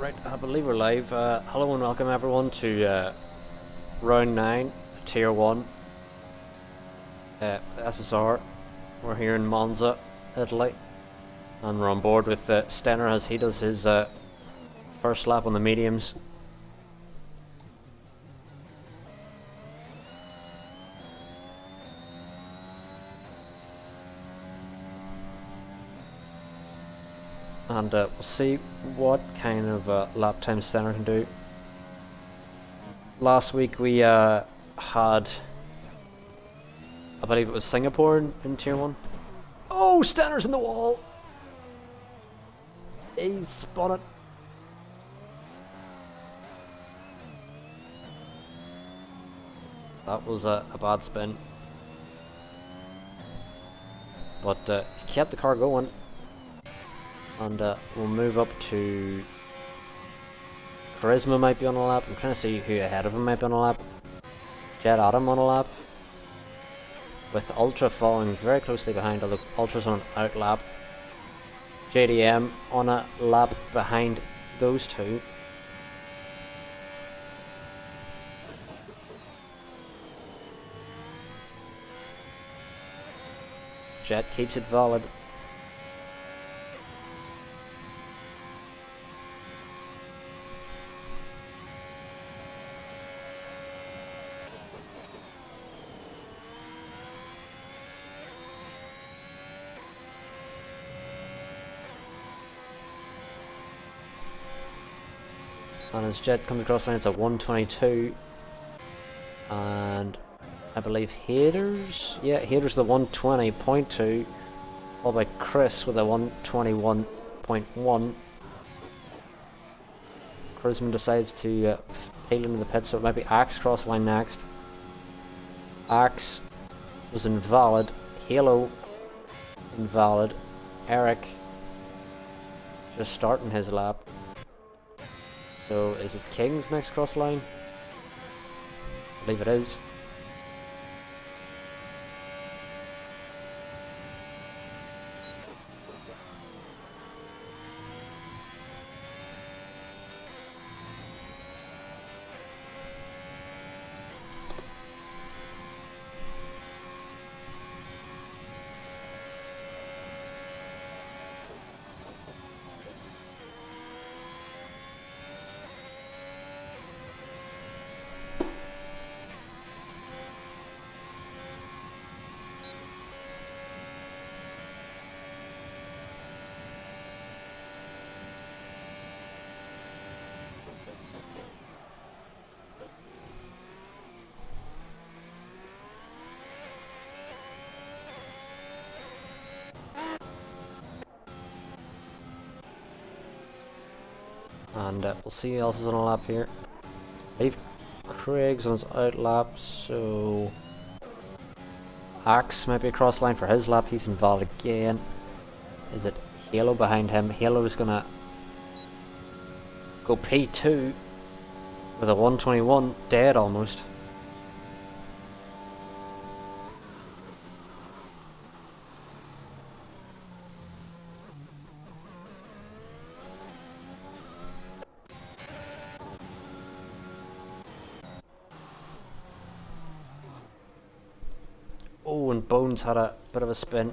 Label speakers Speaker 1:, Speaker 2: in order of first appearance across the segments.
Speaker 1: Right, I believe we're live. Hello and welcome everyone to round 9, tier 1, SSR. We're here in Monza, Italy, and we're on board with Stenner as he does his first lap on the mediums. And we'll see what kind of lap time Stenner can do. Last week we had, I believe it was Singapore in tier 1. Oh, Stenner's in the wall! He's spun it. That was a bad spin. But he kept the car going. And we'll move up to Charisma might be on a lap. I'm trying to see who ahead of him might be on a lap. Jet Adam on a lap. With Ultra following very closely behind, although Ultra's on an out lap. JDM on a lap behind those two. Jet keeps it valid. And as Jet comes across the line, it's a 122. And I believe Haters, yeah, Haters the 120.2, followed by Chris with a 121.1. Charisma decides to peel into the pit, so it might be Axe cross line next. Axe was invalid. Halo invalid. Eric just starting his lap. So is it King's next cross line? I believe it is. And we'll see who else is on a lap here. I believe Craig's on his out lap, so Axe might be a cross line for his lap. He's involved again. Is it Halo behind him? Halo is gonna go P2 with a 121, dead almost. Oh, and Bones had a bit of a spin.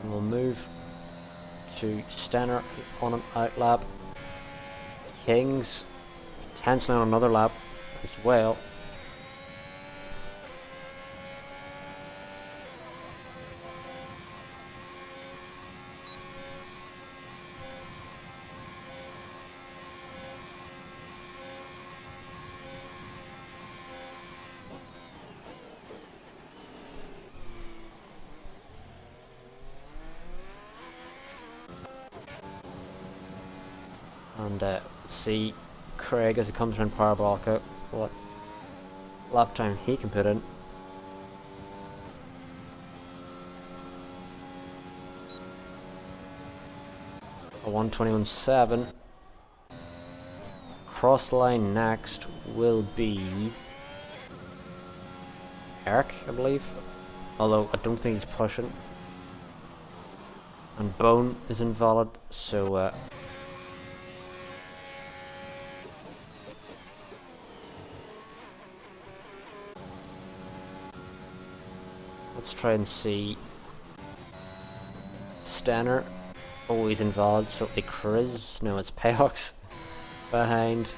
Speaker 1: And we'll move to Stenner on an out lap. Kings potentially on another lap as well. And see Craig as he comes around Parabolica, what lap time he can put in. A 1:21.7. Cross line next will be Eric, I believe. Although I don't think he's pushing. And Bone is invalid, so let's try and see. Stanner, always invalid, so it'll be Chris. No, it's Payox behind.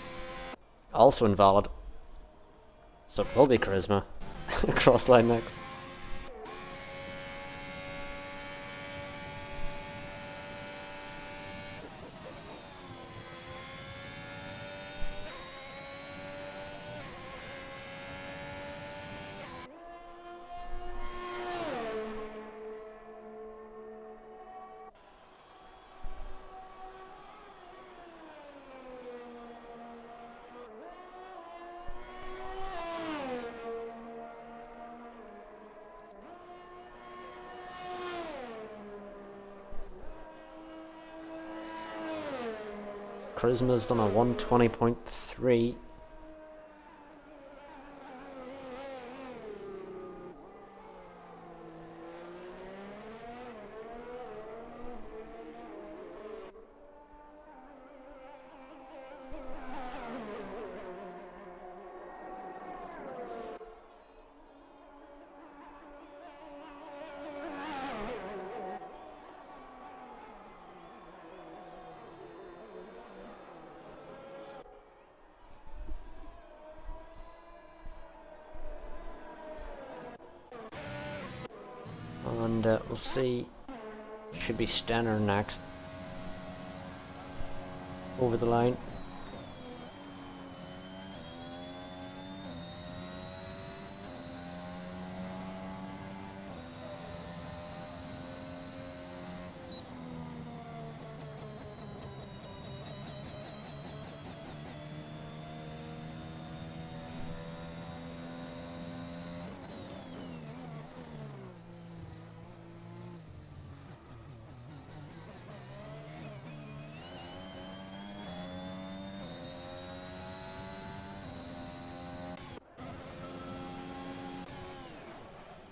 Speaker 1: Also invalid. So it will be Charisma. Cross line next. Charisma's done a 1:20.3. And we'll see. Should be Stanner next. Over the line.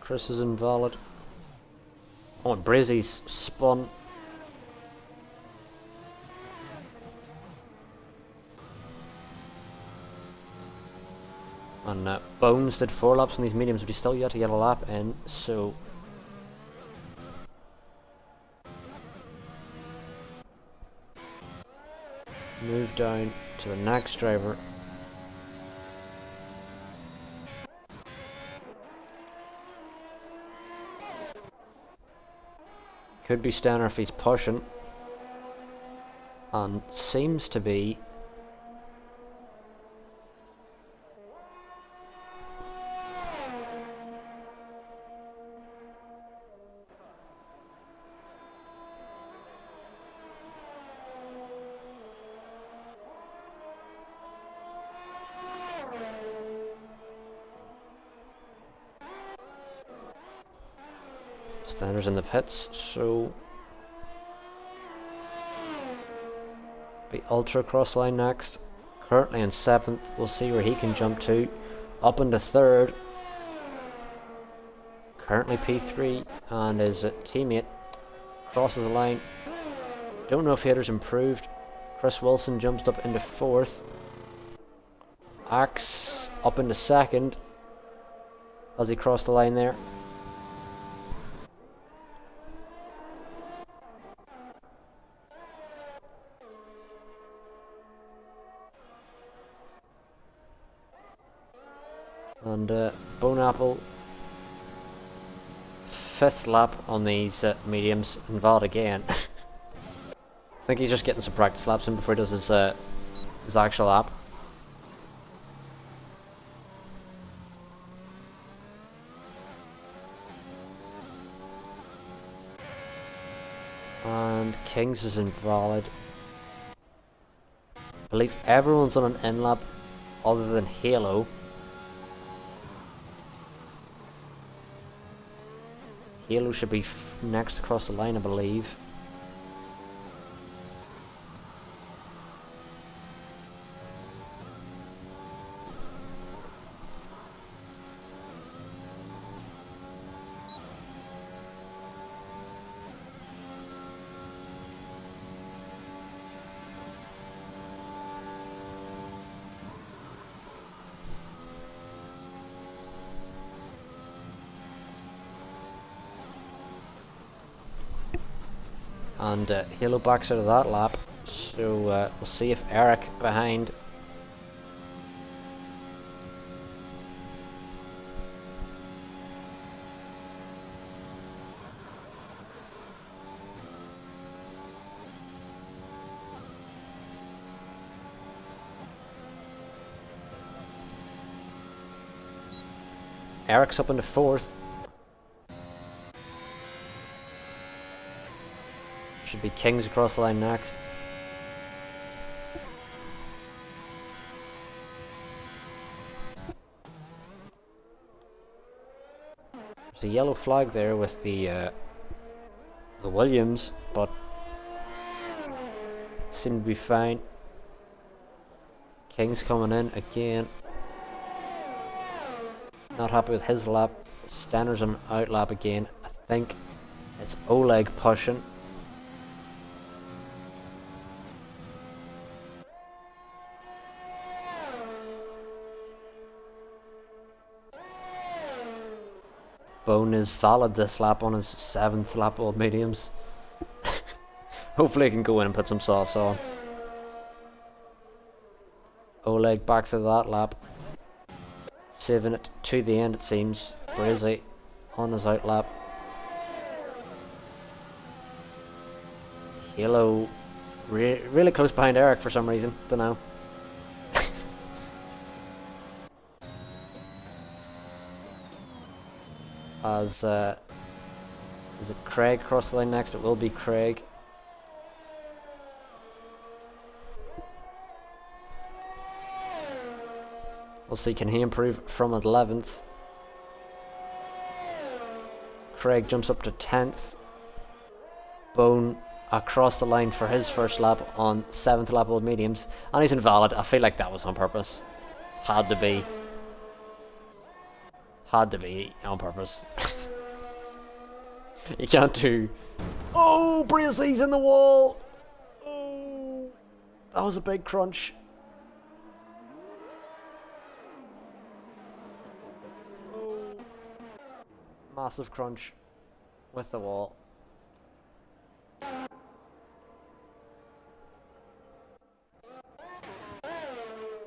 Speaker 1: Chris is invalid. Oh, and Brizzy's spun. And Bones did 4 laps on these mediums, but he's still yet to get a lap in, so... Move down to the next driver. Could be Stanner if he's pushing. And seems to be... Stanner's in the pits, so... Be Ultra cross line next. Currently in 7th, we'll see where he can jump to. Up into 3rd. Currently P3, and his teammate crosses the line. Don't know if Hater's improved. Chris Wilson jumps up into 4th. Axe up into 2nd as he crossed the line there. And Bone Apple, 5th lap on these mediums, invalid again. I think he's just getting some practice laps in before he does his actual lap. And Kings is invalid. believe everyone's on an in lap other than Halo. Halo should be next across the line, I believe. And Halo backs out of that lap, so we'll see if Eric behind Eric's up into 4th. Should be Kings across the line next. There's a yellow flag there with the Williams, but seem to be fine. King's coming in again. Not happy with his lap. Stenner's on out lap again. I think it's Oleg pushing. Bone is valid this lap on his 7th lap old mediums. Hopefully he can go in and put some softs on. Oleg backs out of that lap. Saving it to the end, it seems. Where is he? On his out lap. Halo really close behind Eric for some reason. Don't know. As is it Craig across the line next? It will be Craig. We'll see, can he improve from 11th? Craig jumps up to 10th. Bone across the line for his first lap on 7th lap old mediums, and he's invalid. I feel like that was on purpose. Had to be. Had to be on purpose. You can't do. Oh, Bracey's in the wall. Oh, that was a big crunch. Oh, massive crunch with the wall.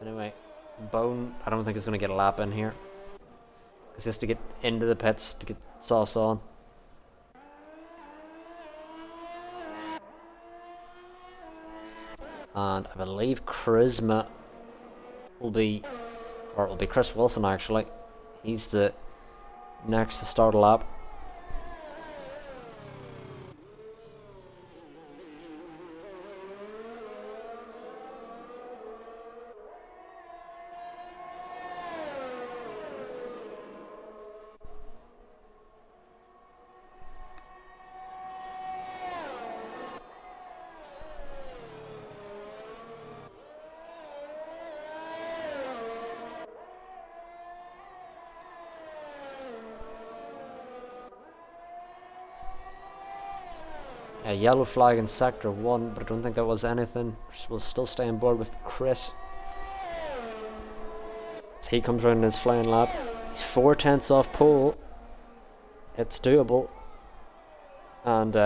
Speaker 1: Anyway, Bone, I don't think he's going to get a lap in here. It's just to get into the pits to get softs on. And I believe Charisma will be, or it will be Chris Wilson actually. He's the next to start a lap. A yellow flag in sector 1, but I don't think that was anything. We'll still stay on board with Chris. As he comes around in his flying lap. He's 4/10 off pole. It's doable. And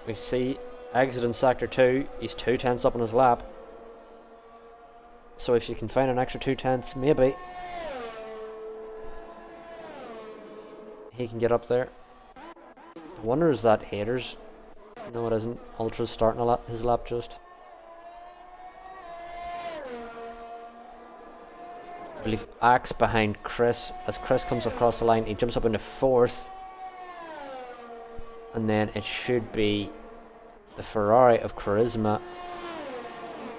Speaker 1: we see exit in sector 2. He's 2/10 up on his lap. So if you can find an extra 2/10, maybe he can get up there. I wonder, is that haters? No, it isn't. Ultra's starting his lap just. I believe Axe behind Chris. As Chris comes across the line, he jumps up into 4th. And then it should be the Ferrari of Charisma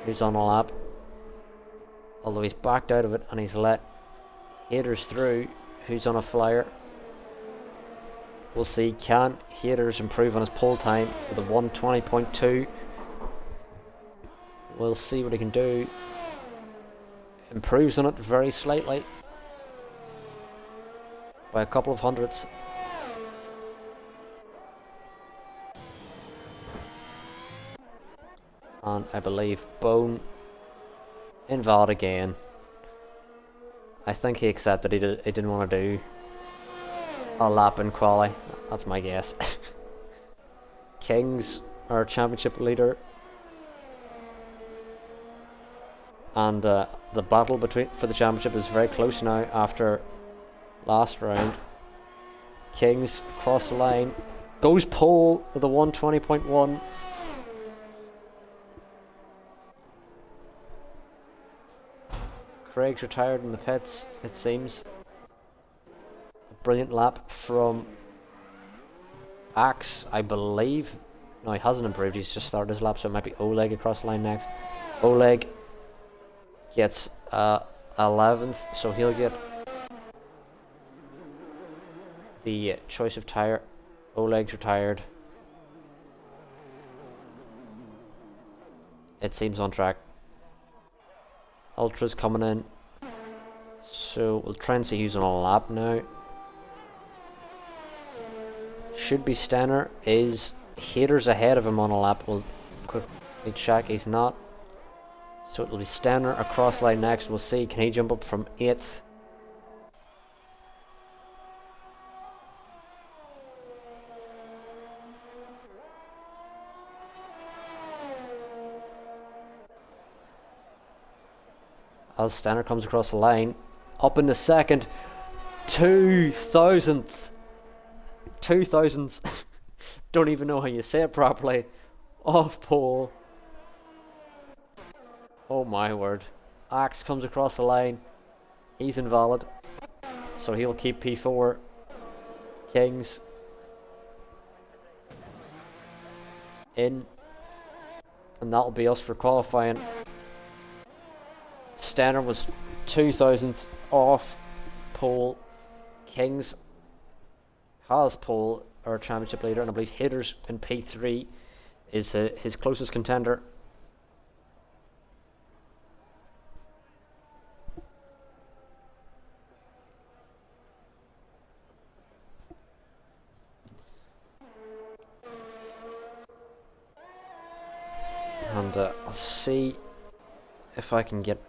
Speaker 1: who's on a lap. Although he's backed out of it and he's let Haters through, who's on a flyer. We'll see, can Haters improve on his pole time with a 1:20.2? We'll see what he can do. Improves on it very slightly. By a couple of hundredths. And I believe Bone invalid again. I think he accepted he didn't want to do a lap in quali. That's my guess. Kings, our championship leader. And the battle for the championship is very close now after last round. Kings cross the line. Goes pole with a 1:20.1. Craig's retired in the pits, it seems. A brilliant lap from Axe, I believe. No, he hasn't improved, he's just started his lap, so it might be Oleg across the line next. Oleg gets 11th, so he'll get the choice of tyre. Oleg's retired. It seems on track. Ultra's coming in, so we'll try and see who's on a lap now. Should be Stenner. Is Haters ahead of him on a lap? We'll quickly check. He's not. So it'll be Stenner across line next. We'll see. Can he jump up from 8th? As Stenner comes across the line, up in the second, 2,000th. Don't even know how you say it properly. Off pole. Oh my word. Axe comes across the line. He's invalid, so he'll keep P4. Kings in, and that'll be us for qualifying. Stenner was 2,000th off pole. Kings has pole, our championship leader, and I believe Haters in P3 is his closest contender. And I'll see if I can get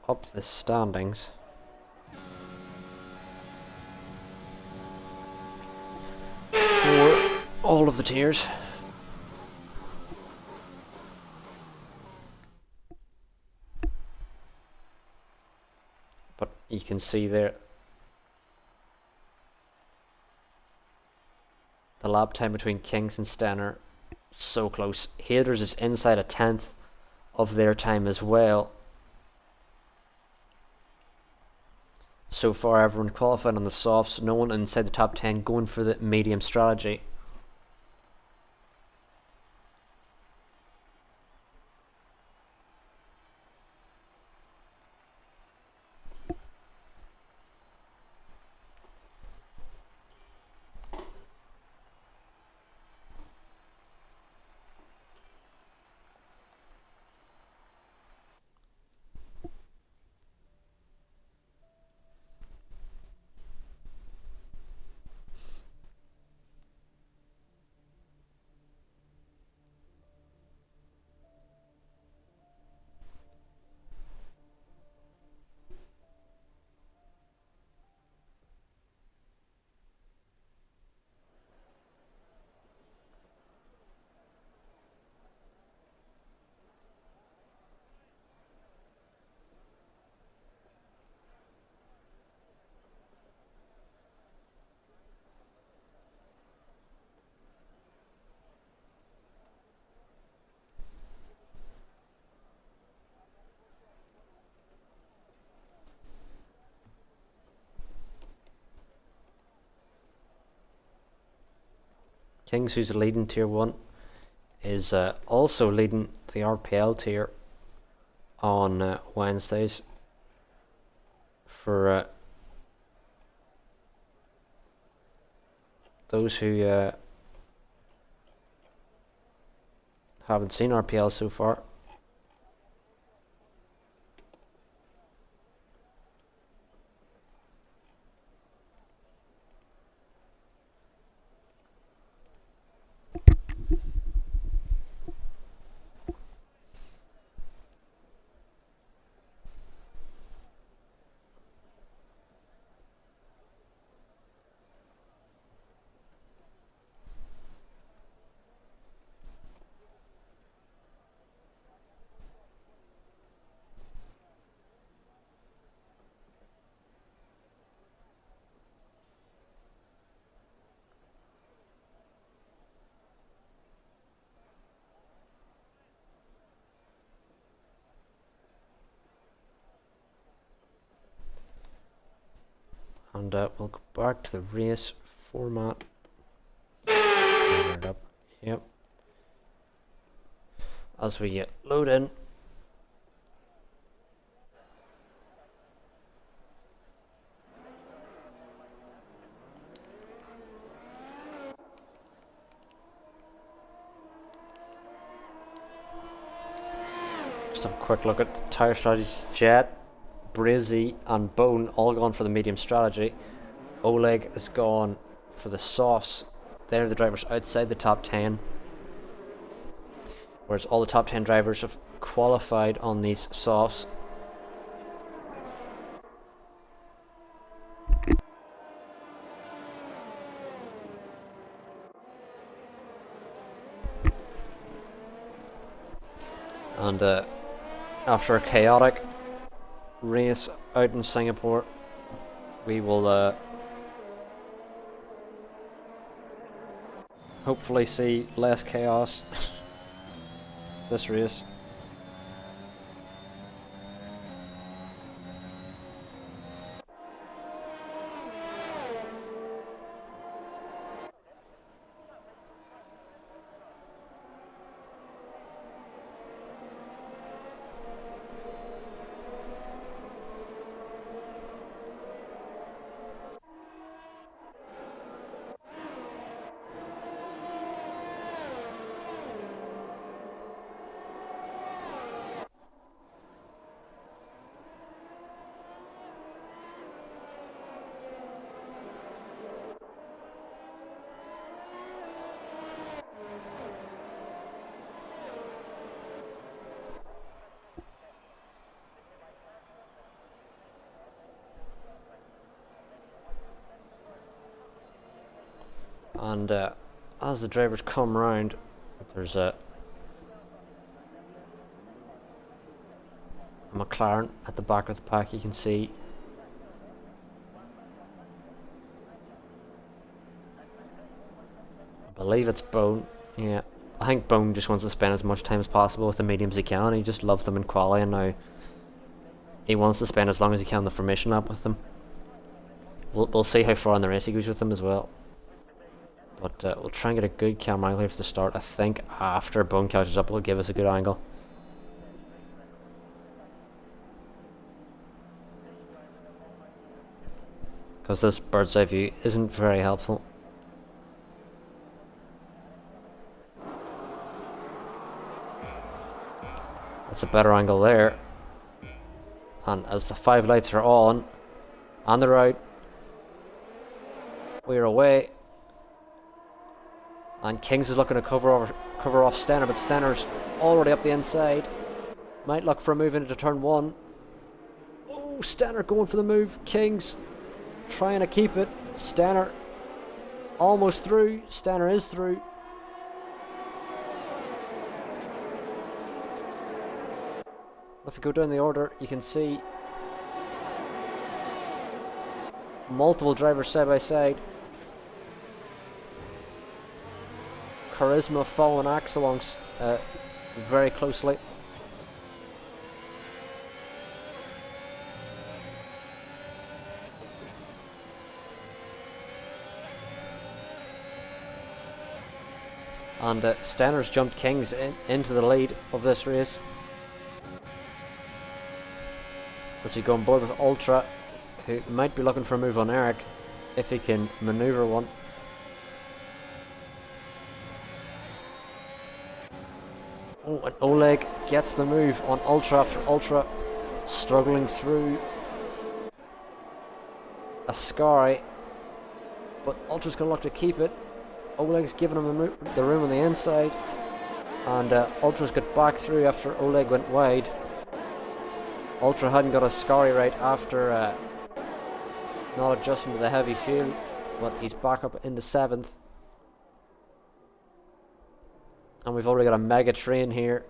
Speaker 1: up the standings. For all of the tiers. But you can see there the lap time between Kings and Stenner, so close. Haters is inside a 10th of their time as well. So far everyone qualified on the softs, no one inside the top 10 going for the medium strategy. Kings, who's leading tier 1, is also leading the RPL tier on Wednesdays. for those who haven't seen RPL so far. And we'll go back to the race format. It up. Yep. As we get load in. Just have a quick look at the tyre strategy. Jet, Brizzy and Bone all gone for the medium strategy. Oleg has gone for the sauce. They're the drivers outside the top 10. Whereas all the top 10 drivers have qualified on these sauce. And after a chaotic race out in Singapore, we will hopefully see less chaos this race. And as the drivers come round, there's a McLaren at the back of the pack. You can see I believe it's Bone. Yeah, I think Bone just wants to spend as much time as possible with the mediums he can. He just loves them in quali, and now he wants to spend as long as he can on the formation lap with them. We'll see how far in the race he goes with them as well. But we'll try and get a good camera angle here for the start. I think after Bone catches up, it'll give us a good angle. Because this bird's eye view isn't very helpful. That's a better angle there. And as the 5 lights are on, and they're out, we're away. And Kings is looking to cover off Stenner, but Stenner's already up the inside. Might look for a move into turn 1. Oh, Stenner going for the move. Kings trying to keep it. Stenner almost through. Stenner is through. If we go down the order, you can see multiple drivers side by side. Charisma following Axel very closely. And Stenner's jumped Kings into the lead of this race. As we go on board with Ultra, who might be looking for a move on Eric, if he can maneuver one. Oh, and Oleg gets the move on Ultra after Ultra, struggling through Ascari, but Ultra's going to look to keep it. Oleg's giving him the room on the inside, and Ultra's got back through after Oleg went wide. Ultra hadn't got Ascari right after not adjusting to the heavy fuel, but he's back up into 7th. And we've already got a mega train here.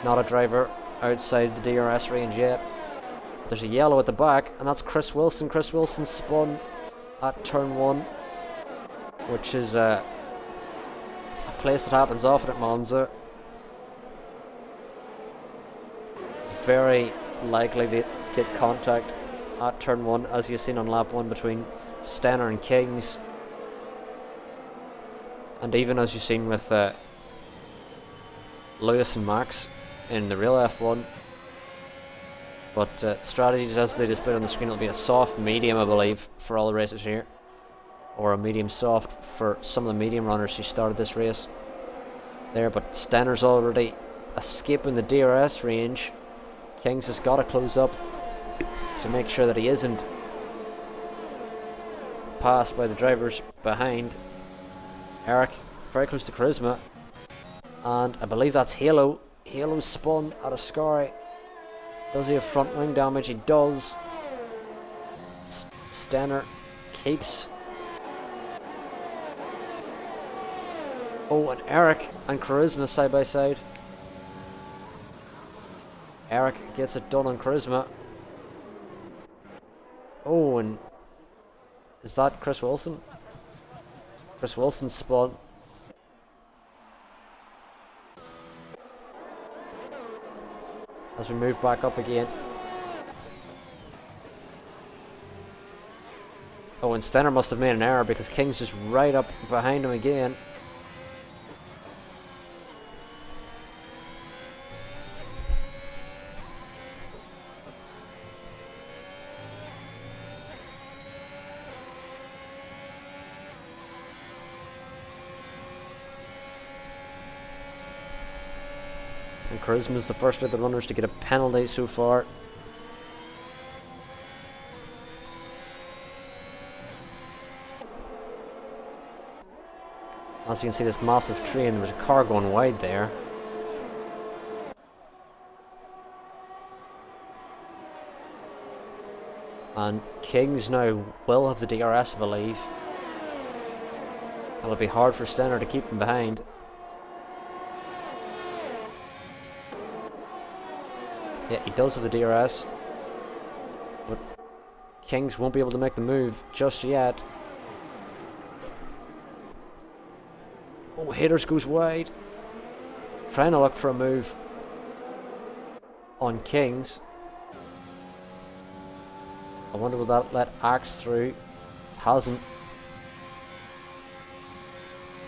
Speaker 1: Not a driver outside the DRS range yet. There's a yellow at the back, and that's Chris Wilson. Chris Wilson spun at turn 1, which is a place that happens often at Monza. Very likely to get contact at turn 1, as you've seen on lap 1 between Stenner and Kings. And even as you've seen with Lewis and Max in the real F1. But strategies as they display on the screen will be a soft medium, I believe, for all the races here. Or a medium soft for some of the medium runners who started this race there. But Stenner's already escaping the DRS range. Kings has got to close up to make sure that he isn't passed by the drivers behind. Eric very close to Charisma, and I believe that's Halo. Halo spun at Ascari. Does he have front wing damage? He does. Stenner keeps. Oh, and Eric and Charisma side by side. Eric gets it done on Charisma. Oh, and is that Chris Wilson? Chris Wilson spun. As we move back up again. Oh, and Stenner must have made an error because King's just right up behind him again. And Charisma's the first of the runners to get a penalty so far. As you can see, this massive train, there was a car going wide there. And Kings now will have the DRS, I believe. It'll be hard for Stenner to keep him behind. Yeah, he does have the DRS, but Kings won't be able to make the move just yet. Oh, Haters goes wide. Trying to look for a move on Kings. I wonder will that let Axe through. Hasn't.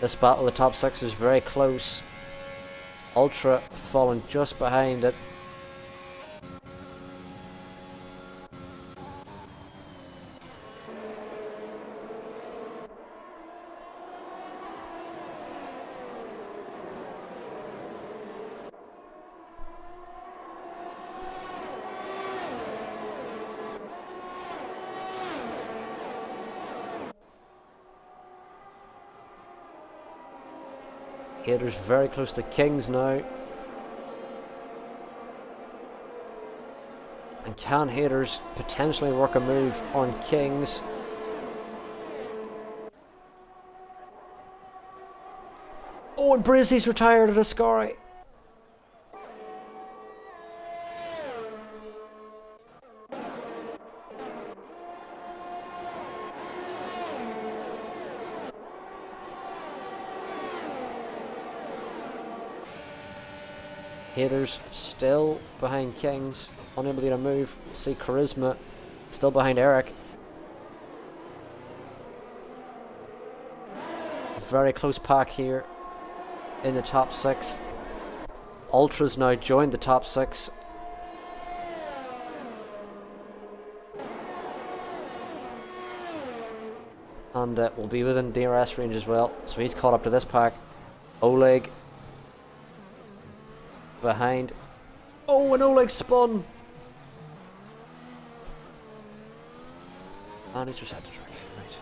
Speaker 1: This battle of the top 6 is very close. Ultra falling just behind it. Haters very close to Kings now. And can Haters potentially work a move on Kings? Oh, and Brizzy's retired at Ascari. Haters still behind Kings, unable to get a move. See Charisma still behind Eric. Very close pack here in the top 6. Ultra's now joined the top 6 And will be within DRS range as well. So he's caught up to this pack. Oleg behind. Oh, and Oleg spun! And he's reset the track. Right.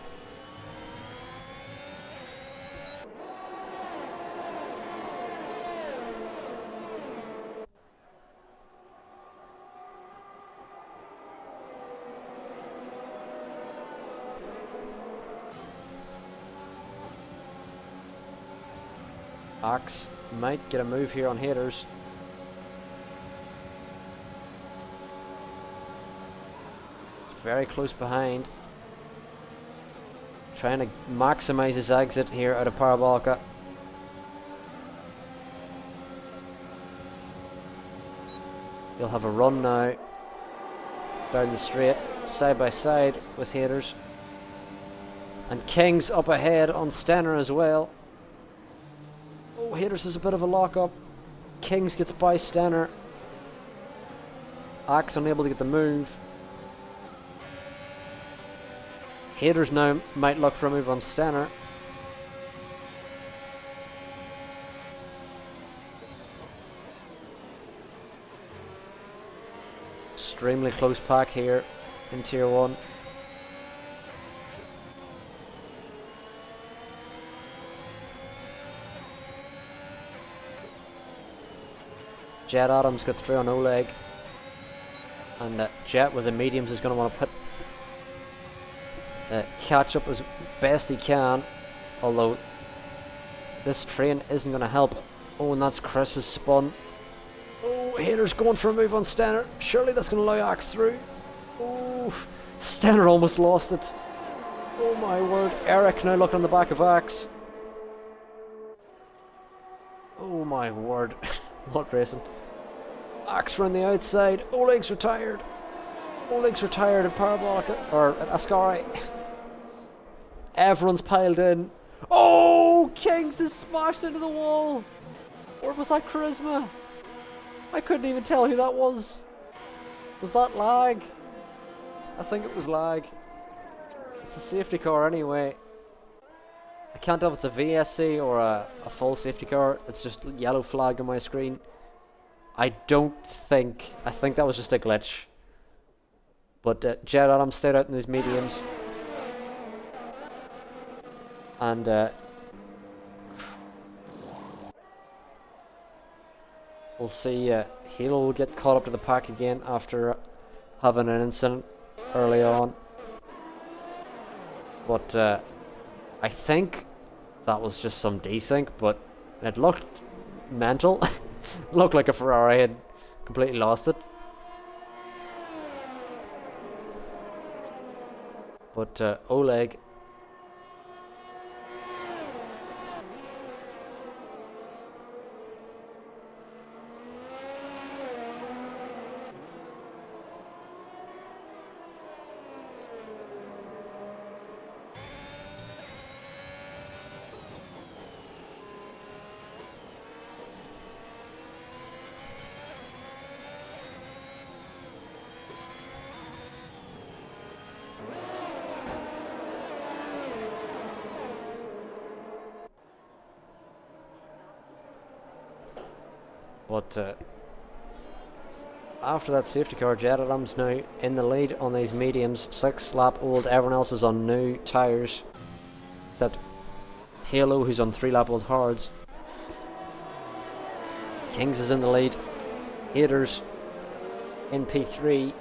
Speaker 1: Axe might get a move here on haters. It's very close behind. Trying to maximize his exit here out of Parabolica. He'll have a run now down the straight, side by side with haters. And King's up ahead on Stenner as well. Oh, haters is a bit of a lock-up. Kings gets by Stenner. Axe unable to get the move. Haters now might look for a move on Stenner. Extremely close pack here in Tier 1. Jet Adams gets through on Oleg. And Jet with the mediums is going to want to put catch up as best he can, although this train isn't going to help. Oh, and that's Chris's spun. Oh, haters going for a move on Stenner. Surely that's going to allow Axe through. Oh, Stenner almost lost it. Oh my word. Eric now looking on the back of Axe. Oh my word. What racing. Axe around the outside. Oleg's retired. Oleg's retired at Parabolica, or at Ascari. Everyone's piled in. Oh, Kings is smashed into the wall. Or was that Charisma? I couldn't even tell who that was. Was that lag? I think it was lag. It's a safety car anyway. I can't tell if it's a VSC or a full safety car. It's just yellow flag on my screen. I think that was just a glitch. But Jet Adams stayed out in his mediums. And we'll see. Halo will get caught up to the pack again after having an incident early on. But I think that was just some desync, but it looked mental. Looked like a Ferrari had completely lost it. But Oleg But after that safety car, Jet Adams now in the lead on these mediums, 6 lap old. Everyone else is on new tyres, except Halo, who's on 3 lap old hards. Kings is in the lead. Haters in P3,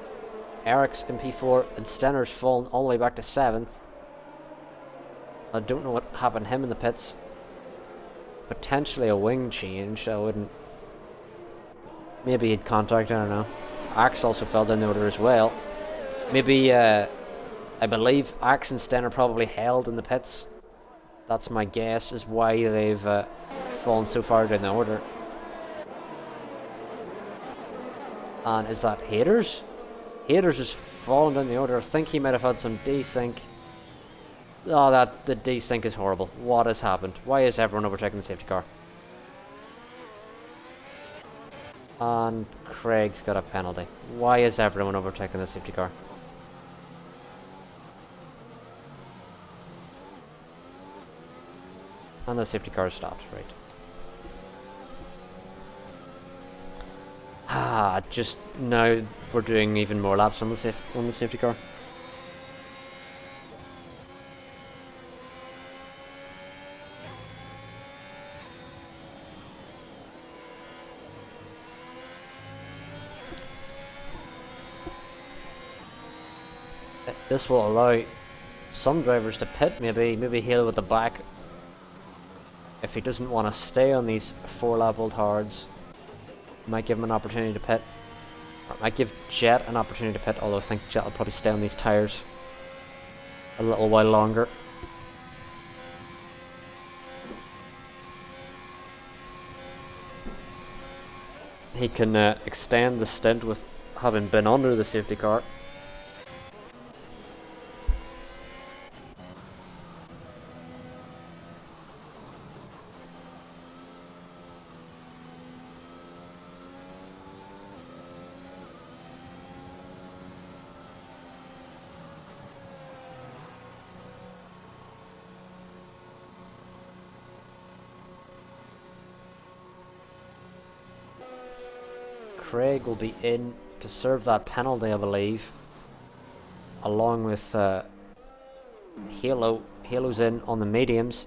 Speaker 1: Eric's in P4, and Stenner's fallen all the way back to 7th. I don't know what happened to him in the pits. Potentially a wing change. I wouldn't. Maybe he'd contact, I don't know. Axe also fell down the order as well. Maybe, I believe Axe and Stenner probably held in the pits. That's my guess, is why they've fallen so far down the order. And is that Haters? Haters has fallen down the order. I think he might have had some desync. Oh, the desync is horrible. What has happened? Why is everyone overtaking the safety car? And Craig's got a penalty. Why is everyone overtaking the safety car? And the safety car stopped, right. Ah, just now we're doing even more laps on the safety car. This will allow some drivers to pit, maybe Halo at the back, if he doesn't want to stay on these 4-lap old hards. Might give him an opportunity to pit, or might give Jet an opportunity to pit, although I think Jet will probably stay on these tyres a little while longer. He can extend the stint with having been under the safety car. Craig will be in to serve that penalty, I believe, along with Halo. Halo's in on the mediums.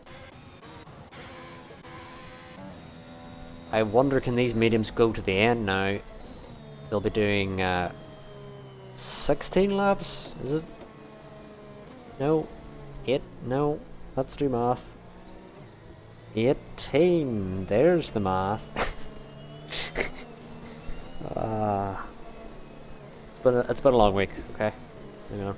Speaker 1: I wonder, can these mediums go to the end now? They'll be doing 16 laps, is it? No, 8, no, let's do math. 18, there's the math. It's been a long week, okay? You know.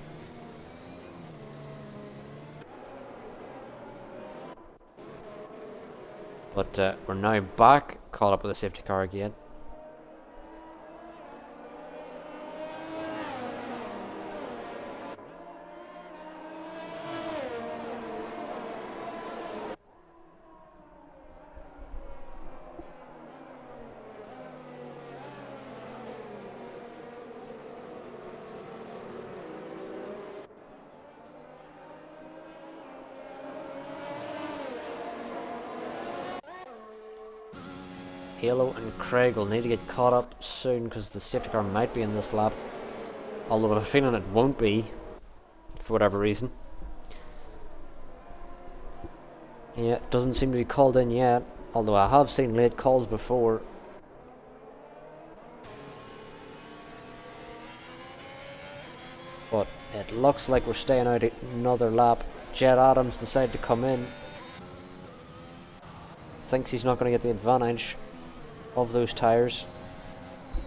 Speaker 1: But we're now back, caught up with the safety car again. Halo and Craig will need to get caught up soon because the safety car might be in this lap. Although I have a feeling it won't be, for whatever reason. Yeah, it doesn't seem to be called in yet, although I have seen late calls before. But it looks like we're staying out another lap. Jet Adams decided to come in. Thinks he's not going to get the advantage of those tyres.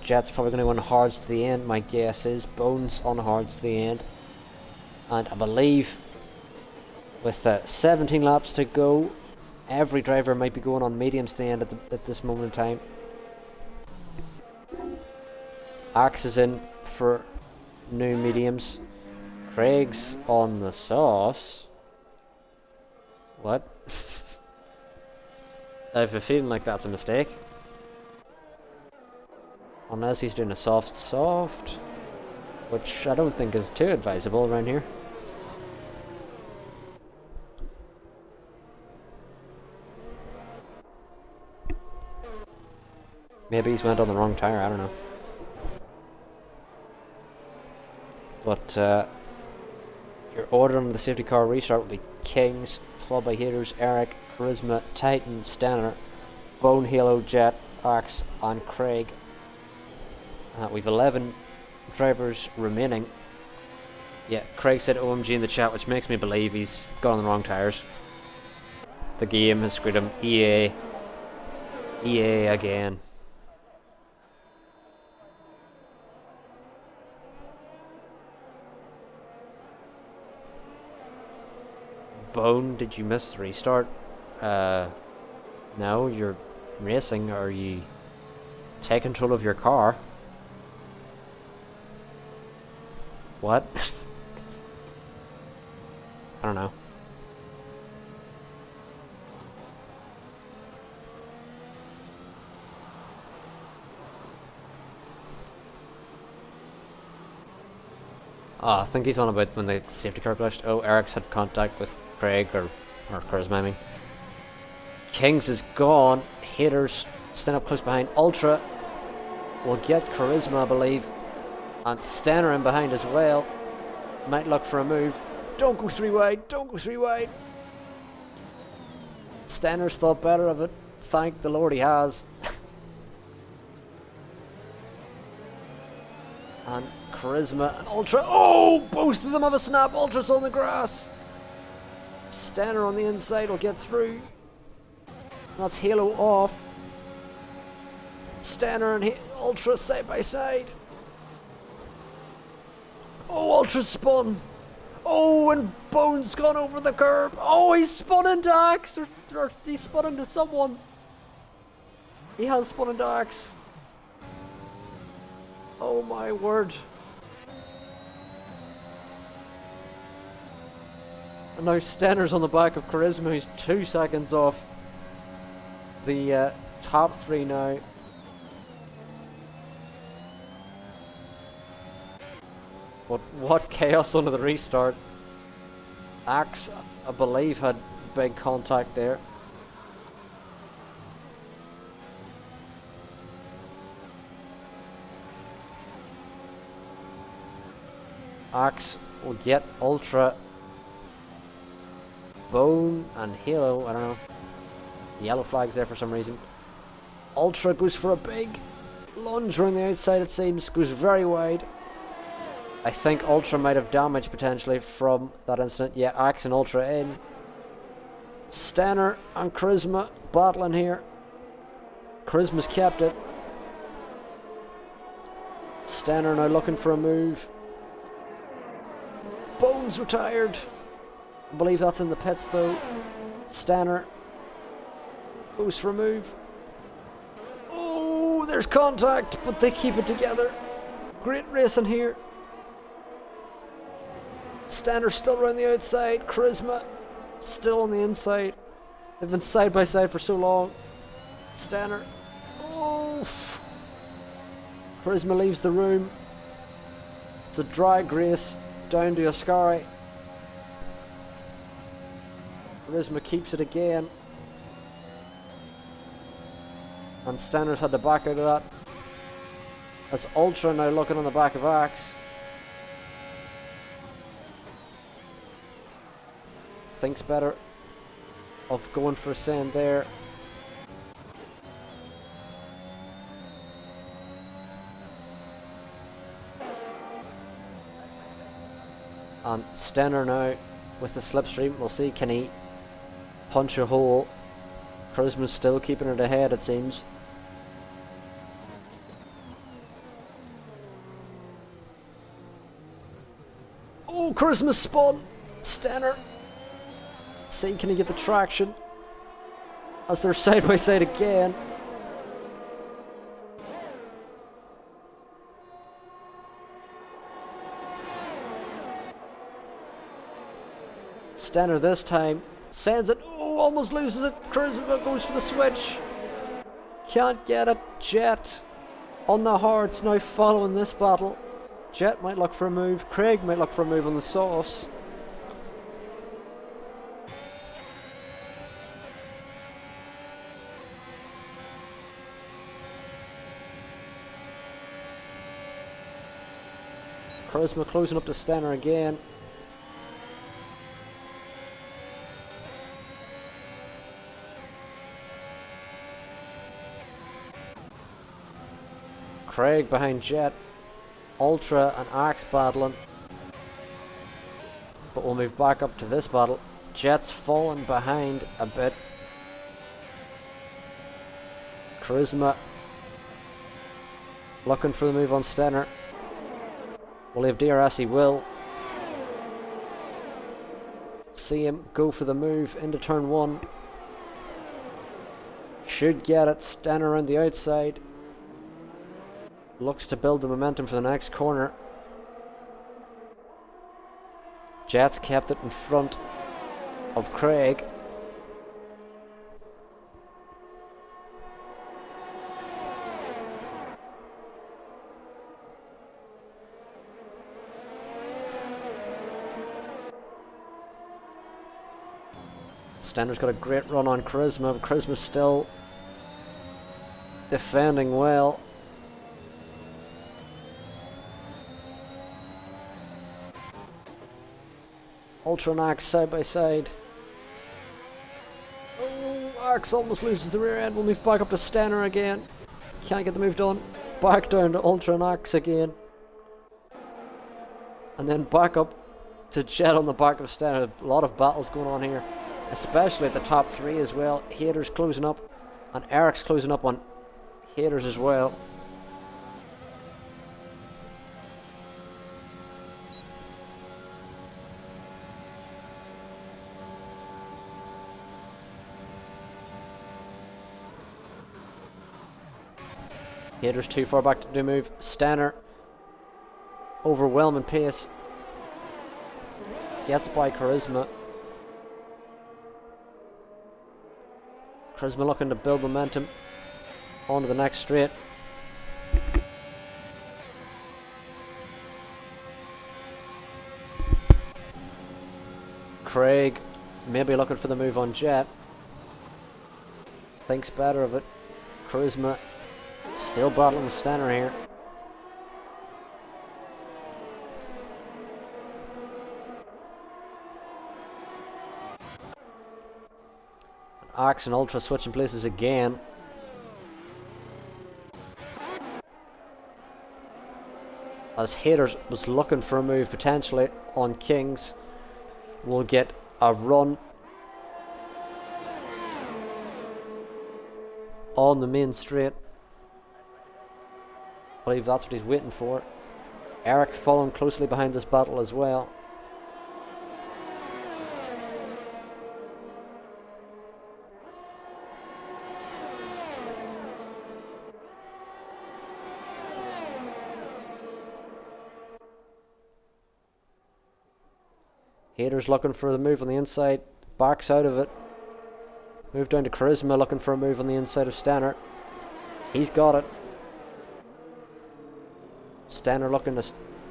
Speaker 1: Jet's probably going to win hards to the end, my guess is. Bones on hards to the end. And I believe with 17 laps to go, every driver might be going on mediums to the end at this moment in time. Axe is in for new mediums. Craig's on the softs. What? I have a feeling like that's a mistake. Unless he's doing a soft, which I don't think is too advisable around here. Maybe he's went on the wrong tyre, I don't know. But your order on the safety car restart will be Kings, followed by Haters, Eric, Charisma, Titan, Stanner, Bone, Halo, Jet, Axe, and Craig. We've 11 drivers remaining. Yeah, Craig said OMG in the chat, which makes me believe he's got on the wrong tyres. The game has screwed him. EA again. Bone, did you miss the restart? No, you're racing. Are you take control of your car? What? I don't know. I think he's on about when the safety car glitched. Oh, Eric's had contact with Craig or Charisma, I mean. Kings is gone. Haters stand up close behind. Ultra will get Charisma, I believe. And Stenner in behind as well. Might look for a move. Don't go 3 wide. Don't go 3 wide. Stenner's thought better of it. Thank the Lord he has. And Charisma and Ultra. Oh! Both of them have a snap. Ultra's on the grass. Stenner on the inside will get through. That's Halo off. Stenner and Ultra side by side. Oh, Ultra spun. Oh, and Bone's gone over the curb. Oh, he's spun into Axe. Or he spun into someone. He has spun into Axe. Oh my word. And now Stenner's on the back of Charisma. He's 2 seconds off the top 3 now. But what chaos under the restart. Axe, I believe, had big contact there. Axe will get Ultra, Bone and Halo, I don't know. The yellow flag's there for some reason. Ultra goes for a big lunge around the outside, it seems, goes very wide. I think Ultra might have damage potentially from that incident. Yeah, Axe and Ultra in. Stenner and Charisma battling here. Charisma's kept it. Stenner now looking for a move. Bone's retired. I believe that's in the pits though. Stenner goes for a move. Oh, there's contact, but they keep it together. Great racing here. Stenner still around the outside. Charisma still on the inside. They've been side by side for so long. Stenner. Oh. Charisma leaves the room. It's a drag race down to Ascari. Charisma keeps it again. And Stenner's had to back out of that. That's Ultra now looking on the back of Axe. Thinks better of going for a send there. And Stenner now with the slipstream. We'll see, can he punch a hole? Charisma's still keeping it ahead, it seems. Oh, Charisma spun! Stenner. See, can he get the traction? As they're side by side again. Stenner this time sends it. Oh, almost loses it. Charisma goes for the switch. Can't get it. Jet on the hards now following this battle. Jet might look for a move. Craig might look for a move on the softs. Charisma closing up to Stenner again. Craig behind Jet. Ultra and Axe battling. But we'll move back up to this battle. Jet's fallen behind a bit. Charisma looking for the move on Stenner. We'll leave DRS, he will. See him go for the move into turn 1. Should get it. Stenner around the outside. Looks to build the momentum for the next corner. Jet's kept it in front of Craig. Stenner's got a great run on Charisma, but Charisma's still defending well. Ultra and Axe side by side. Oh, Axe almost loses the rear end. We'll move back up to Stenner again. Can't get the move done. Back down to Ultra and Axe again. And then back up to Jet on the back of Stenner. A lot of battles going on here, especially at the top three as well. Haters closing up, and Eric's closing up on Haters as well. Haters too far back to do move. Stenner, overwhelming pace, gets by Charisma. Charisma looking to build momentum onto the next straight. Craig maybe looking for the move on Jet. Thinks better of it. Charisma still battling with Stenner here. Axe and Ultra switching places again. As Haters was looking for a move potentially on Kings. We'll get a run on the main straight. I believe that's what he's waiting for. Eric following closely behind this battle as well. Haters looking for the move on the inside, backs out of it. Move down to Charisma looking for a move on the inside of Stenner. He's got it. Stenner looking to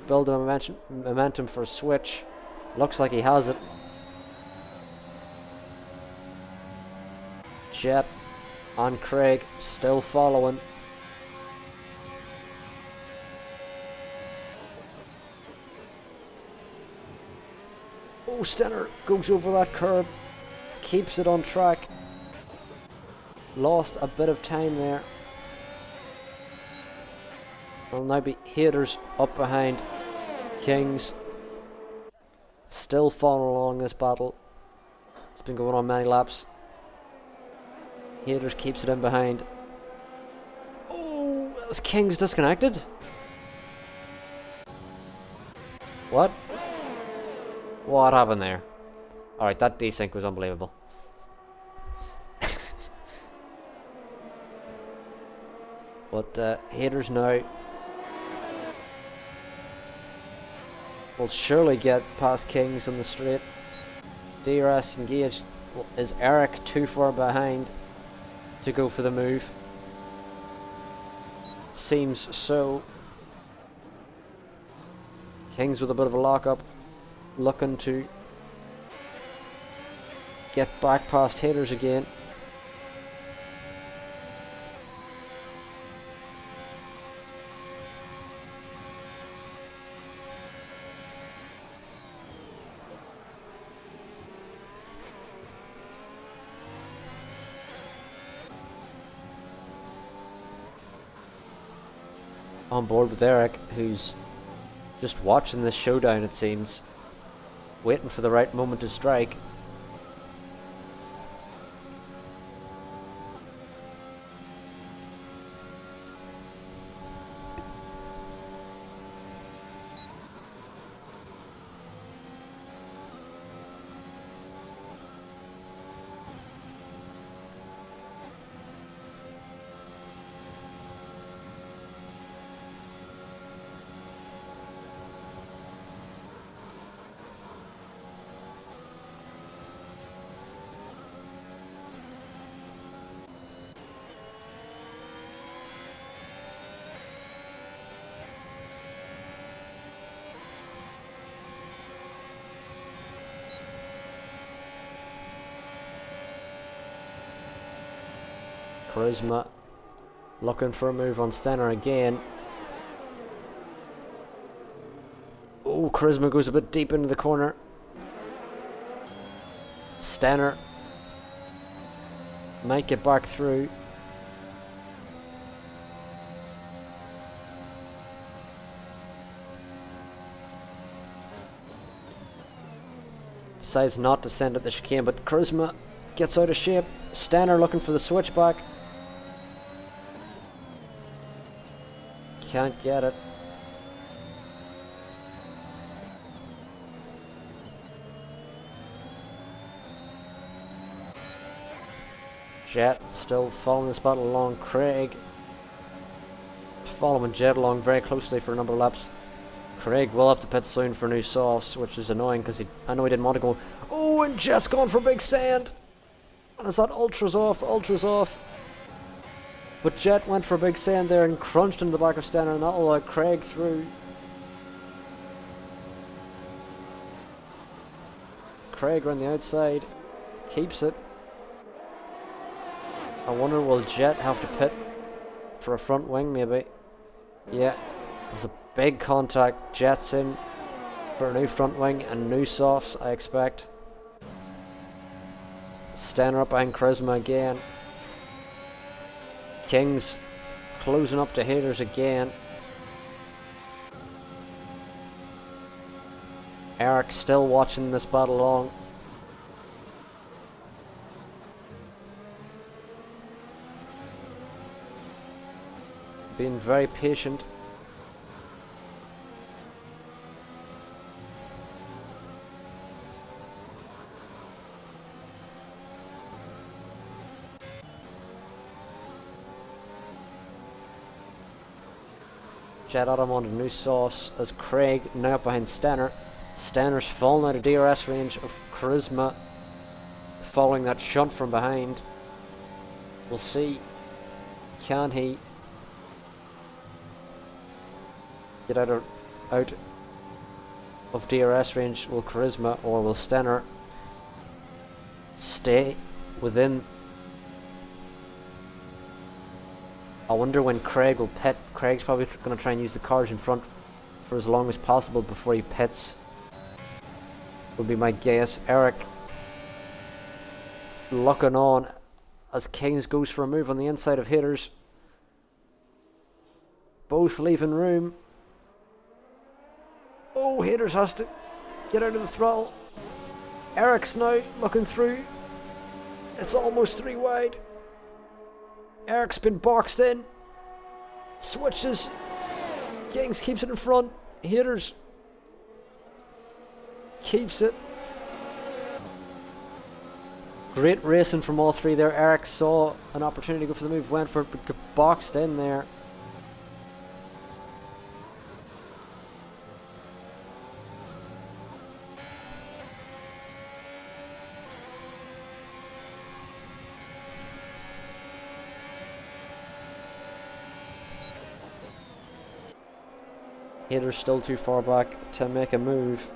Speaker 1: build a momentum for a switch. Looks like he has it. Jet on Craig, still following. Oh, Stenner goes over that curb, keeps it on track. Lost a bit of time there. Will now be Haters up behind Kings. Still following along this battle. It's been going on many laps. Haters keeps it in behind. Oh, is Kings disconnected? What? What happened there? Alright, that desync was unbelievable. But Haters now will surely get past Kings on the straight. DRS engaged. Is Eric too far behind to go for the move? Seems so. Kings with a bit of a lock-up, looking to get back past Haters again. On board with Eric, who's just watching this showdown, it seems, waiting for the right moment to strike. Charisma looking for a move on Stenner again. Oh, Charisma goes a bit deep into the corner. Stenner might get back through. Decides not to send it the chicane, but Charisma gets out of shape. Stenner looking for the switchback. Can't get it. Jet still following this battle along. Craig following Jet along very closely for a number of laps. Craig will have to pit soon for new softs, which is annoying because I know he didn't want to go. Oh, and Jet's gone for big sand. And is that Ultra's off? Ultra's off. But Jet went for big sand there and crunched into the back of Stenner, and that'll allow Craig through. Craig on the outside. Keeps it. I wonder, will Jet have to pit for a front wing maybe? Yeah, there's a big contact. Jet's in for a new front wing and new softs, I expect. Stenner up behind Charisma again. Kings closing up the haters again. Eric still watching this battle along. Being very patient. Jet Adam on the new sauce as Craig now behind Stenner. Stenner's fallen out of DRS range of Charisma following that shunt from behind. We'll see. Can he get out of DRS range? Will Charisma, or will Stenner stay within? I wonder when Craig will pit. Craig's probably going to try and use the cars in front for as long as possible before he pits. Would be my guess. Eric looking on as Kings goes for a move on the inside of hitters. Both leaving room. Oh, Haters has to get out of the throttle. Eric's now looking through. It's almost 3 wide. Eric's been boxed in. Switches. Kings keeps it in front. Haters keeps it. Great racing from all three there. Eric saw an opportunity to go for the move, went for it, but got boxed in there. Haters still too far back to make a move.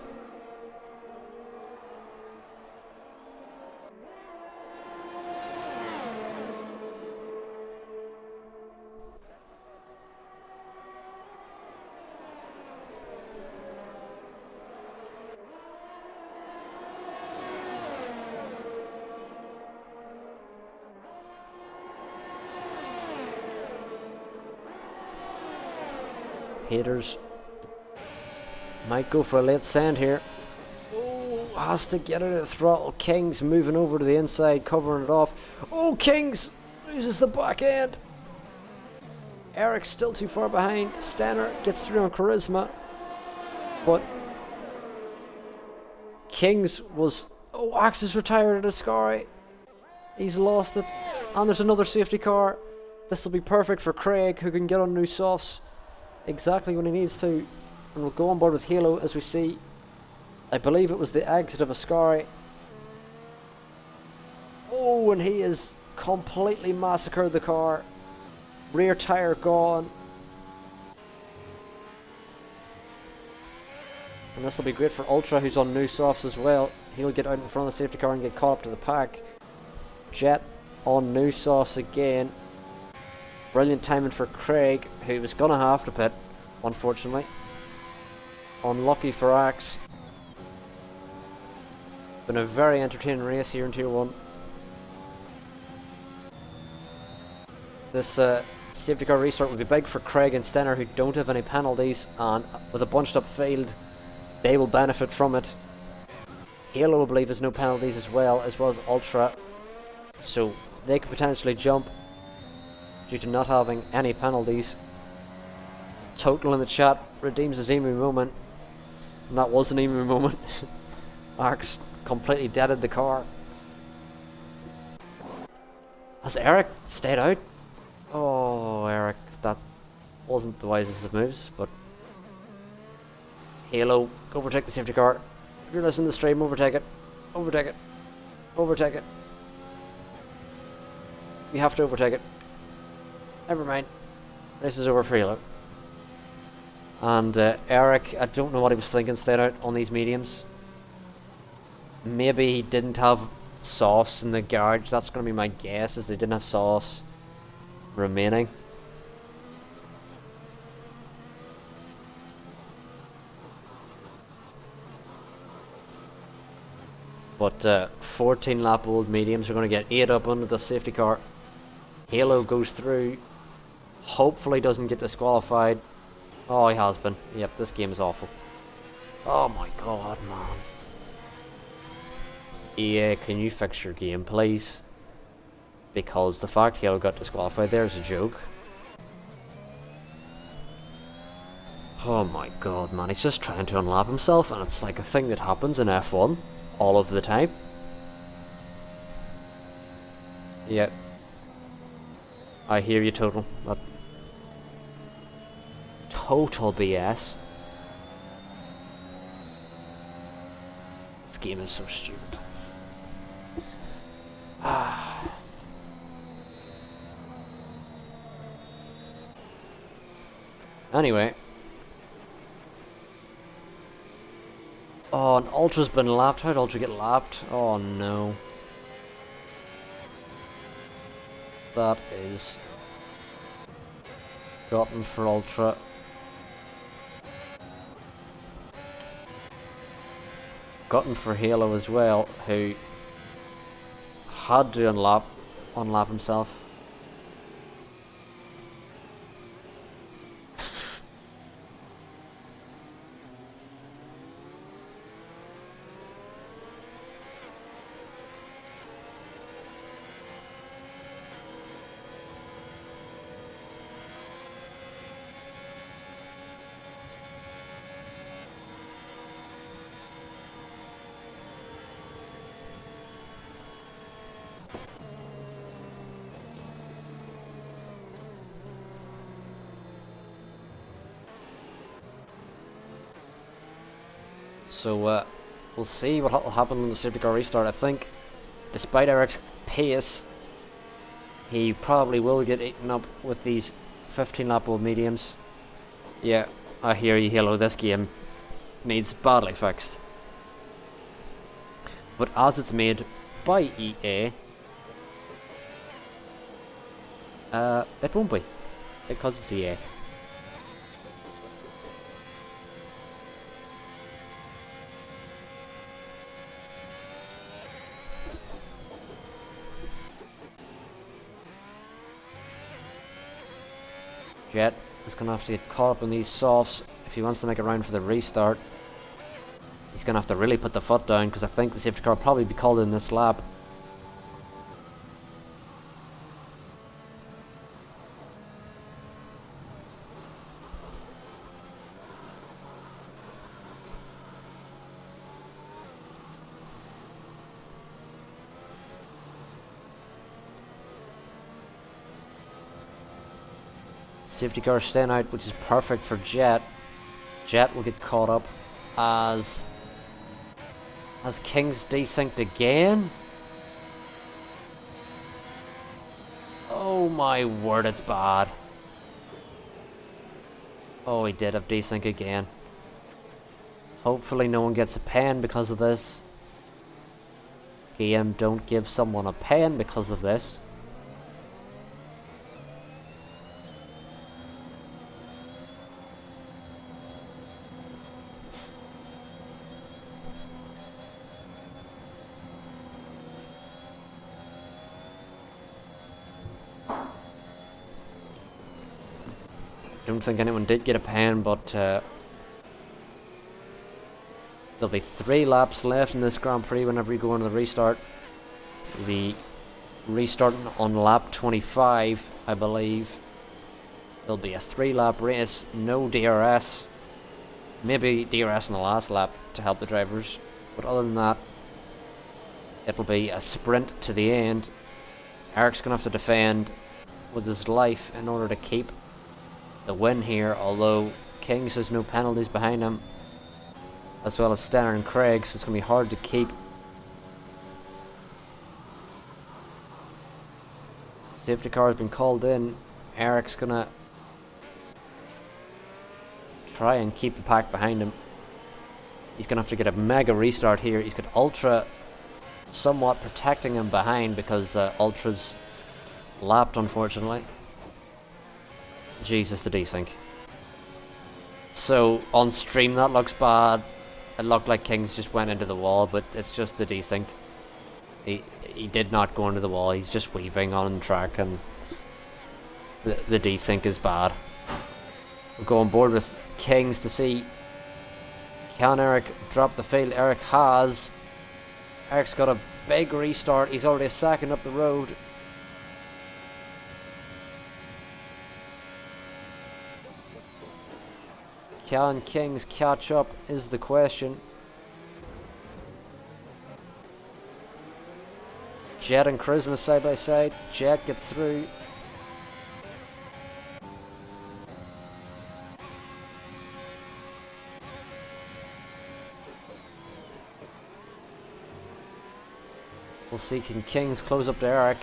Speaker 1: Haters might go for a late sand here. Oh, has to get out of the throttle. Kings moving over to the inside, covering it off. Oh, Kings loses the back end. Eric's still too far behind. Stenner gets through on Charisma, but Kings was... Oh, Axis retired at Ascari. He's lost it. And there's another safety car. This will be perfect for Craig, who can get on new softs exactly when he needs to. And we'll go on board with Halo as we see. I believe it was the exit of Ascari. Oh, and he has completely massacred the car. Rear tyre gone. And this will be great for Ultra, who's on new softs as well. He'll get out in front of the safety car and get caught up to the pack. Jet on new softs again. Brilliant timing for Craig, who was gonna have to pit, unfortunately. Unlucky for Axe. Been a very entertaining race here in Tier 1. This safety car restart will be big for Craig and Stenner, who don't have any penalties, and with a bunched up field, they will benefit from it. Halo, I believe, has no penalties as well as Ultra, so they could potentially jump due to not having any penalties. Total in the chat redeems his Emu moment, and that was an Emu moment. Axe completely deaded the car. Has Eric stayed out? Oh, Eric, that wasn't the wisest of moves, but Halo, overtake the safety car. If you're listening to the stream, overtake it. Overtake it. Overtake it. You have to overtake it. Never mind. This is over for Halo. And Eric, I don't know what he was thinking staying out on these mediums. Maybe he didn't have sauce in the garage. That's going to be my guess, is they didn't have sauce remaining. But 14 lap old mediums are going to get 8 up under the safety car. Halo goes through. Hopefully doesn't get disqualified. Oh, he has been. Yep, this game is awful. Oh my god, man. EA, can you fix your game, please? Because the fact Halo got disqualified there is a joke. Oh my god, man. He's just trying to unlap himself, and it's like a thing that happens in F1 all of the time. Yeah. I hear you, Total. That total BS. This game is so stupid. Anyway. Oh, and Ultra's been lapped. How'd Ultra get lapped? Oh no. That is gotten for Ultra. Gotten for Halo as well, who had to unlap himself. So we'll see what will happen in the safety car restart. I think, despite Eric's pace, he probably will get eaten up with these 15 lap old mediums. Yeah, I hear you, Halo. This game needs badly fixed. But as it's made by EA, it won't be, because it's EA. Jet is going to have to get caught up in these softs if he wants to make a run for the restart. He's going to have to really put the foot down, because I think the safety car will probably be called in this lap. Safety car staying out, which is perfect for Jet. Jet will get caught up as King's desynced again. Oh my word, it's bad. Oh, he did have desync again. Hopefully no one gets a pen because of this. Game, don't give someone a pen because of this. Don't think anyone did get a pen, but there'll be 3 laps left in this Grand Prix whenever you go into the restart. We'll be restarting on lap 25, I believe. There'll be a 3-lap race, no DRS. Maybe DRS in the last lap to help the drivers, but other than that, it'll be a sprint to the end. Eric's going to have to defend with his life in order to keep the win here, although Kings has no penalties behind him, as well as Stenner and Craig, so it's going to be hard to keep. Safety car has been called in. Eric's going to try and keep the pack behind him. He's going to have to get a mega restart here. He's got Ultra somewhat protecting him behind because Ultra's lapped, unfortunately. Jesus, the desync. So on stream that looks bad. It looked like Kings just went into the wall, but it's just the desync. He did not go into the wall. He's just weaving on the track, and the desync is bad. We'll go on board with Kings to see, can Eric drop the field? Eric has. Eric's got a big restart. He's already a second up the road. Can Kings catch up is the question. Jet and Charisma side by side. Jet gets through. We'll see, can Kings close up to Eric?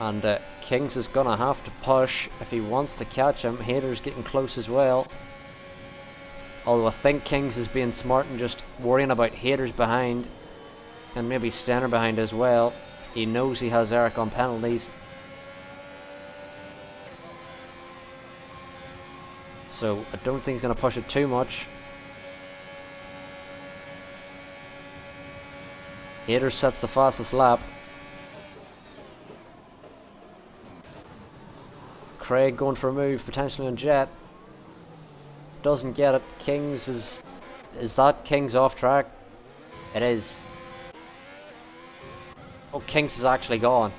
Speaker 1: And Kings is gonna have to push if he wants to catch him. Hater's getting close as well. Although I think Kings is being smart and just worrying about Haters behind, and maybe Stenner behind as well. He knows he has Eric on penalties, so I don't think he's gonna push it too much. Haters sets the fastest lap. Craig going for a move, potentially on Jet. Doesn't get it. Kings is that Kings off track? It is. Oh, Kings is actually gone.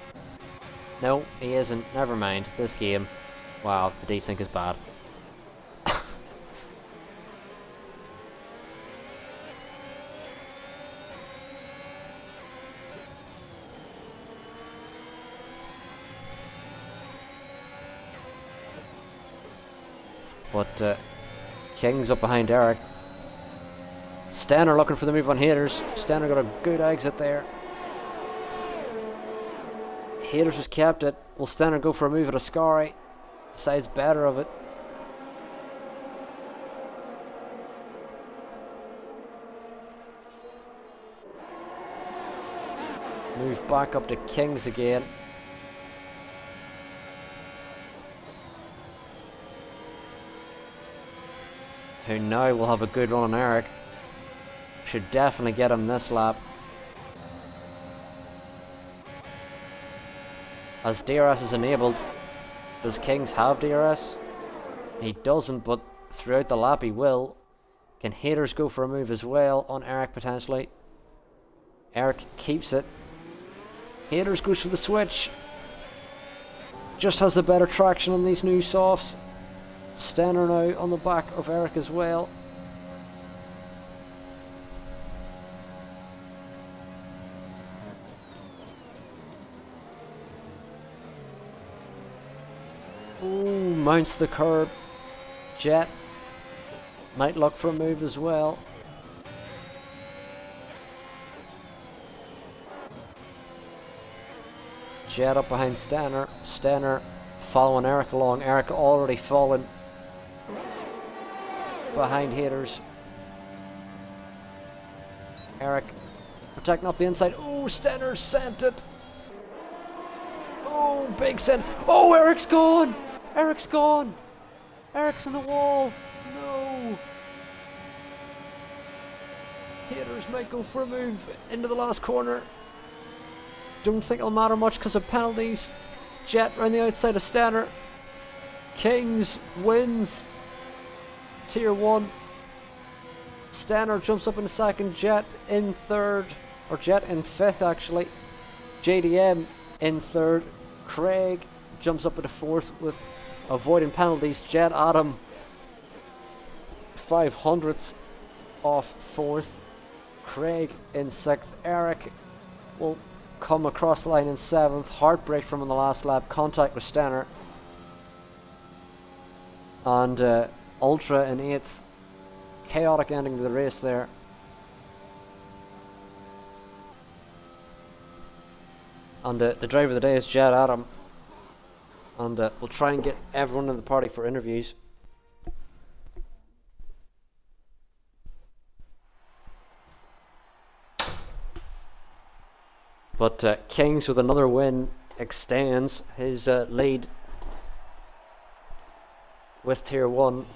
Speaker 1: No, he isn't. Never mind. This game. Wow, the desync is bad. But Kings up behind Eric. Stenner looking for the move on Haters. Stenner got a good exit there. Haters has kept it. Will Stenner go for a move at Ascari? Decides better of it. Move back up to Kings again. Who now will have a good run on Eric. Should definitely get him this lap. As DRS is enabled, does Kings have DRS? He doesn't, but throughout the lap he will. Can Haters go for a move as well on Eric potentially? Eric keeps it. Haters goes for the switch. Just has the better traction on these new softs. Stenner now on the back of Eric as well. Ooh, mounts the curb. Jet might look for a move as well. Jet up behind Stenner. Stenner following Eric along. Eric already fallen. behind haters. Eric protecting off the inside. Oh, Stenner sent it. Oh, big send. Oh, Eric's gone. Eric's gone. Eric's on the wall. No. Haters might go for a move into the last corner. Don't think it'll matter much because of penalties. Jet round the outside of Stenner. Kings wins Tier 1. Stenner jumps up in second. Jet in third. Or Jet in fifth actually. JDM in third. Craig jumps up into fourth with avoiding penalties. Jet Adam 500th off fourth. Craig in sixth. Eric will come across the line in seventh. Heartbreak from in the last lap. Contact with Stenner. And Ultra in eighth. Chaotic ending to the race there. And the driver of the day is Jet Adam. And we'll try and get everyone in the party for interviews. But Kings with another win extends his lead with Tier 1.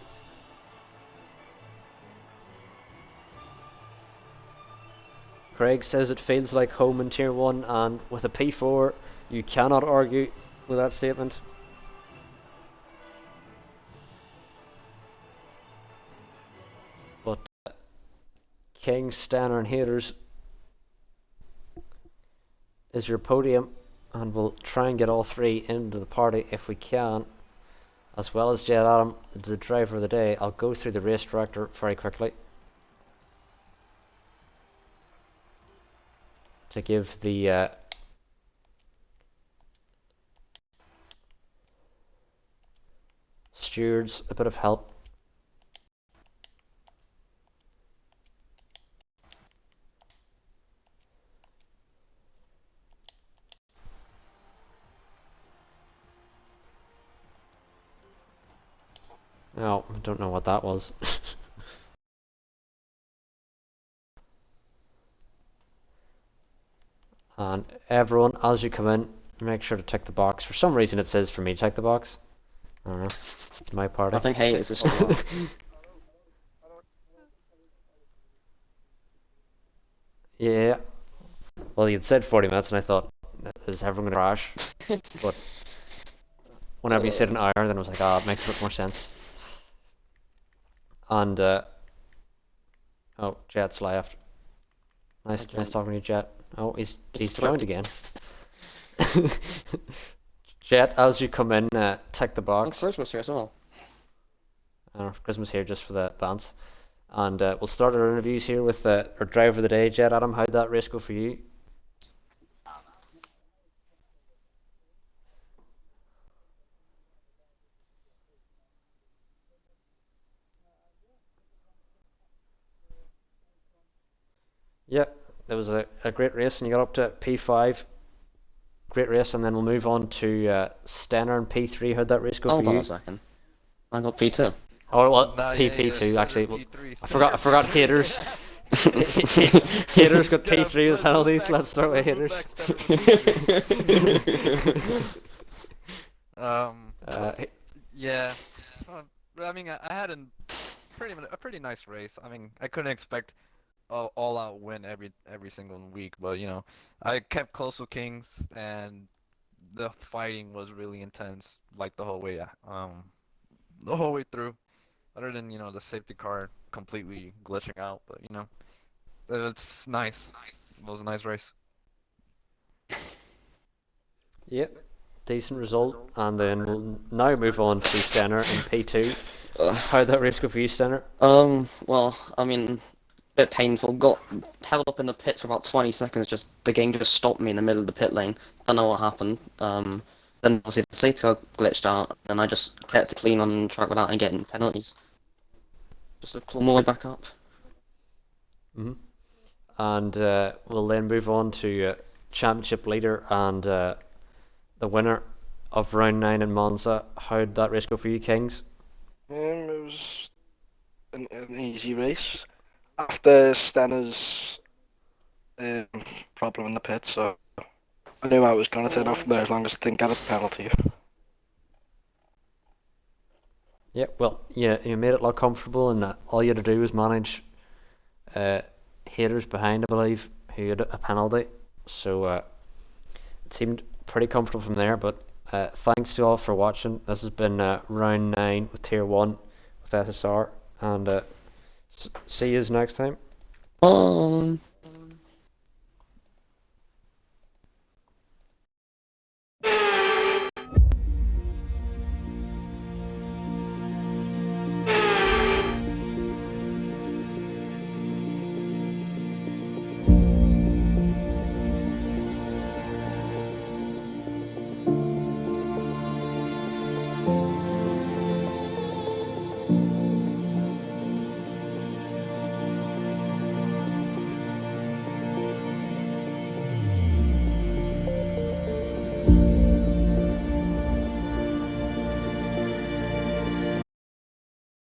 Speaker 1: Craig says it feels like home in Tier 1, and with a P4 you cannot argue with that statement. But King, Stenner and haters is your podium, and we'll try and get all three into the party if we can, as well as Jet Adam, the driver of the day. I'll go through the race director very quickly to give the stewards a bit of help. Oh, I don't know what that was. And everyone, as you come in, make sure to tick the box. For some reason it says for me to tick the box. I don't know. It's my party.
Speaker 2: I think haters is still
Speaker 1: Yeah. Well, you'd said 40 minutes and I thought, is everyone gonna crash? But whenever you said an hour, then I was like, it makes a bit more sense. And oh, Jet's left. Nice talking to you, Jet. Oh, he's joined again. Jet, as you come in, tick the box.
Speaker 2: Christmas here as well.
Speaker 1: Christmas here just for the bands. And we'll start our interviews here with our driver of the day, Jet Adam. How'd that race go for you? Yeah, it was a great race, and you got up to P5. Great race, and then we'll move on to Stenner and P3. How'd that race go
Speaker 2: Hold
Speaker 1: for
Speaker 2: on
Speaker 1: you?
Speaker 2: a second. I got P2.
Speaker 1: Oh, well,
Speaker 3: Nah,
Speaker 1: P2
Speaker 3: yeah,
Speaker 1: actually. Well,
Speaker 3: P3.
Speaker 1: I forgot haters. Haters got P3 with penalties. Let's start with haters.
Speaker 3: Yeah. I mean, I had a pretty nice race. I mean, I couldn't expect all out win every single week, but you know, I kept close with Kings, and the fighting was really intense, like the whole way through. Other than, you know, the safety car completely glitching out, but you know, it's nice. It was a nice race.
Speaker 1: Yep, decent result. And then we'll now move on to Stenner and P2. How'd that race go for you, Stenner?
Speaker 2: Well, I mean, bit painful. Got held up in the pits for about 20 seconds. Just the game just stopped me in the middle of the pit lane. Don't know what happened. Then obviously the safety car glitched out, and I just kept it clean on track without any getting penalties. Just to claw my way back up.
Speaker 1: And we'll then move on to championship leader and the winner of round 9 in Monza. How'd that race go for you, Kings?
Speaker 4: It an easy race after Stenner's problem in the pit, so I knew I was going to turn off from there as long as I didn't get a penalty.
Speaker 1: Yeah, well, yeah, you made it look comfortable, and all you had to do was manage haters behind, I believe, who had a penalty. So it seemed pretty comfortable from there. But thanks to all for watching. This has been round 9 with Tier 1 with SSR, and see you next time.
Speaker 2: On.